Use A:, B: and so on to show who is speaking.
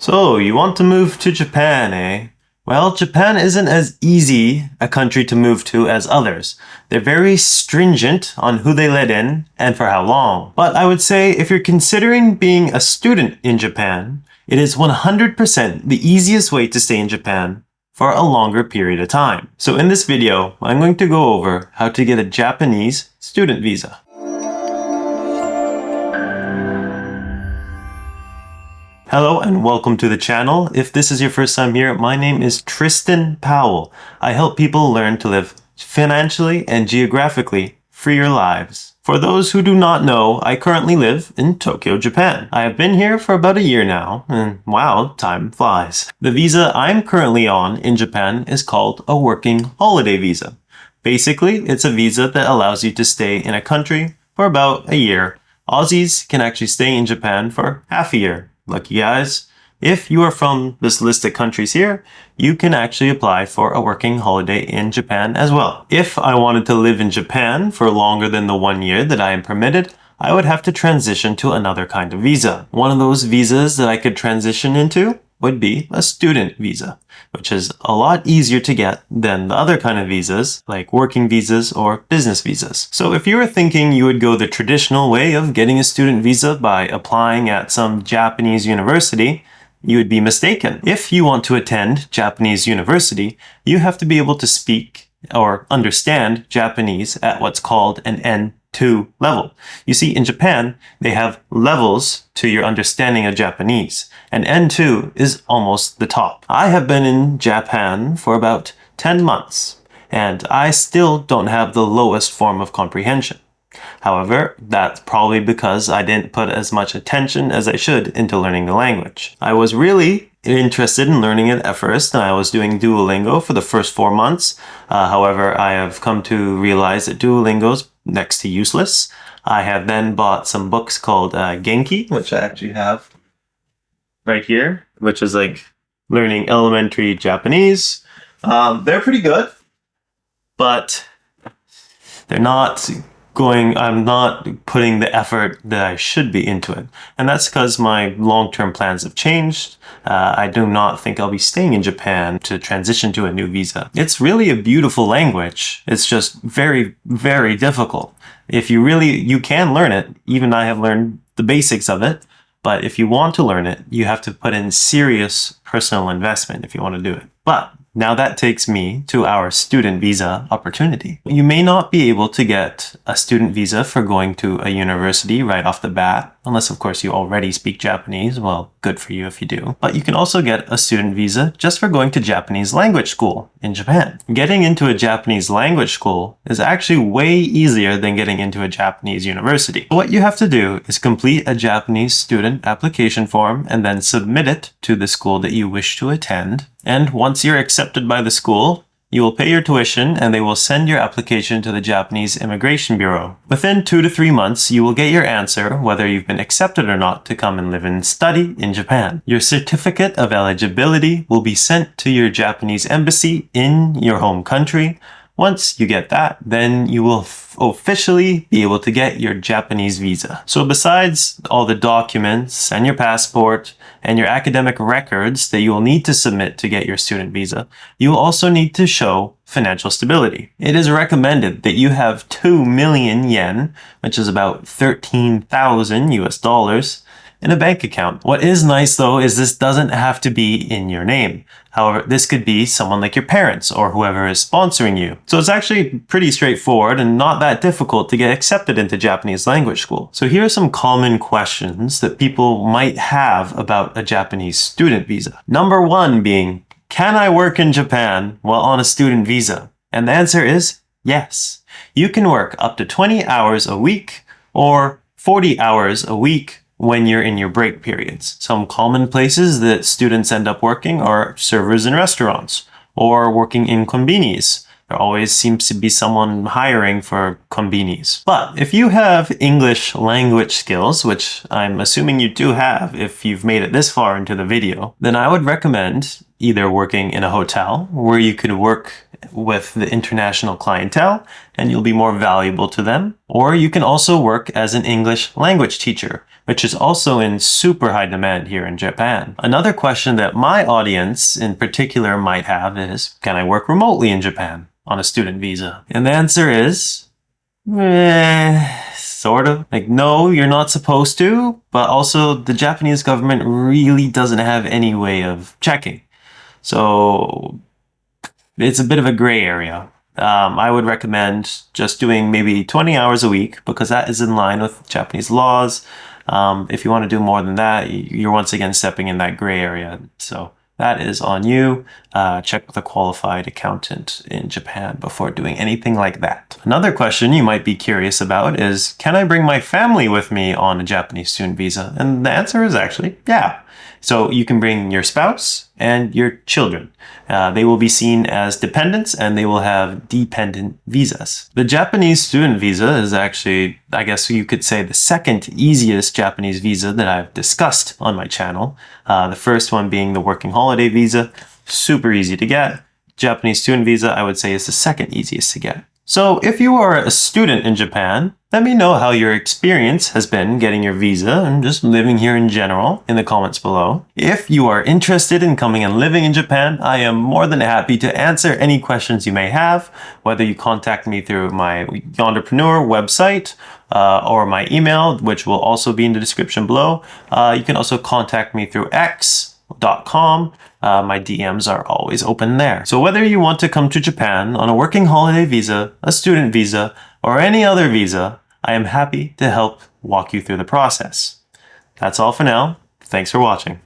A: So, you want to move to Japan, eh? Well, Japan isn't as easy a country to move to as others. They're very stringent on who they let in and for how long. But I would say if you're considering being a student in Japan, it is 100% the easiest way to stay in Japan for a longer period of time. So in this video, I'm going to go over how to get a Japanese student visa. Hello and welcome to the channel. If this is your first time here, my name is Tristan Powell. I help people learn to live financially and geographically freer lives. For those who do not know, I currently live in Tokyo, Japan. I have been here for about a year now, and wow, time flies. The visa I'm currently on in Japan is called a working holiday visa. Basically, it's a visa that allows you to stay in a country for about a year. Aussies can actually stay in Japan for half a year. Lucky guys. If you are from this list of countries here, you can actually apply for a working holiday in Japan as well. If I wanted to live in Japan for longer than the 1 year that I am permitted, I would have to transition to another kind of visa. One of those visas that I could transition into would be a student visa, which is a lot easier to get than the other kind of visas, like working visas or business visas. So if you were thinking you would go the traditional way of getting a student visa by applying at some Japanese university, you would be mistaken. If you want to attend Japanese university, you have to be able to speak or understand Japanese at what's called an N2 level. You see, in Japan, they have levels to your understanding of Japanese, and N2 is almost the top. I have been in Japan for about 10 months, and I still don't have the lowest form of comprehension. However, that's probably because I didn't put as much attention as I should into learning the language. I was really interested in learning it at first, and I was doing Duolingo for the first 4 months. However, I have come to realize that Duolingo's next to useless. I have then bought some books called Genki, which I actually have right here, which is like learning elementary Japanese. They're pretty good, but I'm not putting the effort that I should be into it. And that's because my long-term plans have changed. I do not think I'll be staying in Japan to transition to a new visa. It's really a beautiful language. It's just very, very difficult. You can learn it. Even I have learned the basics of it. But if you want to learn it, you have to put in serious personal investment if you want to do it. But now that takes me to our student visa opportunity. You may not be able to get a student visa for going to a university right off the bat, unless of course you already speak Japanese. Well, good for you if you do. But you can also get a student visa just for going to Japanese language school in Japan. Getting into a Japanese language school is actually way easier than getting into a Japanese university. What you have to do is complete a Japanese student application form and then submit it to the school that you wish to attend. And once you're accepted by the school, you will pay your tuition and they will send your application to the Japanese Immigration Bureau. Within 2 to 3 months, you will get your answer whether you've been accepted or not to come and live and study in Japan. Your certificate of eligibility will be sent to your Japanese embassy in your home country. Once you get that, then you will officially be able to get your Japanese visa. So besides all the documents and your passport and your academic records that you will need to submit to get your student visa, you will also need to show financial stability. It is recommended that you have 2 million yen, which is about 13,000 US dollars, in a bank account. What is nice though is this doesn't have to be in your name. However, this could be someone like your parents or whoever is sponsoring you. So it's actually pretty straightforward and not that difficult to get accepted into Japanese language school. So here are some common questions that people might have about a Japanese student visa. Number 1 being, can I work in Japan while on a student visa? And the answer is yes. You can work up to 20 hours a week or 40 hours a week when you're in your break periods. Some common places that students end up working are servers in restaurants or working in konbinis. There always seems to be someone hiring for konbinis. But if you have English language skills, which I'm assuming you do have if you've made it this far into the video, then I would recommend either working in a hotel where you could work with the international clientele and you'll be more valuable to them, or you can also work as an English language teacher which is also in super high demand here in Japan. Another question that my audience in particular might have is, can I work remotely in Japan on a student visa? And the answer is, sort of. Like, no, you're not supposed to, but also the Japanese government really doesn't have any way of checking. So it's a bit of a gray area. I would recommend just doing maybe 20 hours a week because that is in line with Japanese laws. If you want to do more than that, you're once again stepping in that gray area. So that is on you. Check with a qualified accountant in Japan before doing anything like that. Another question you might be curious about is, can I bring my family with me on a Japanese student visa? And the answer is actually, yeah. So you can bring your spouse and your children. They will be seen as dependents and they will have dependent visas. The Japanese student visa is actually, I guess you could say, the second easiest Japanese visa that I've discussed on my channel. The first one being the working holiday visa, super easy to get. Japanese student visa, I would say, is the second easiest to get. So if you are a student in Japan, let me know how your experience has been getting your visa and just living here in general in the comments below. If you are interested in coming and living in Japan, I am more than happy to answer any questions you may have, whether you contact me through my Yonderpreneur website or my email, which will also be in the description below. You can also contact me through X.com. My DMs are always open there. So whether you want to come to Japan on a working holiday visa, a student visa, or any other visa, I am happy to help walk you through the process. That's all for now. Thanks for watching.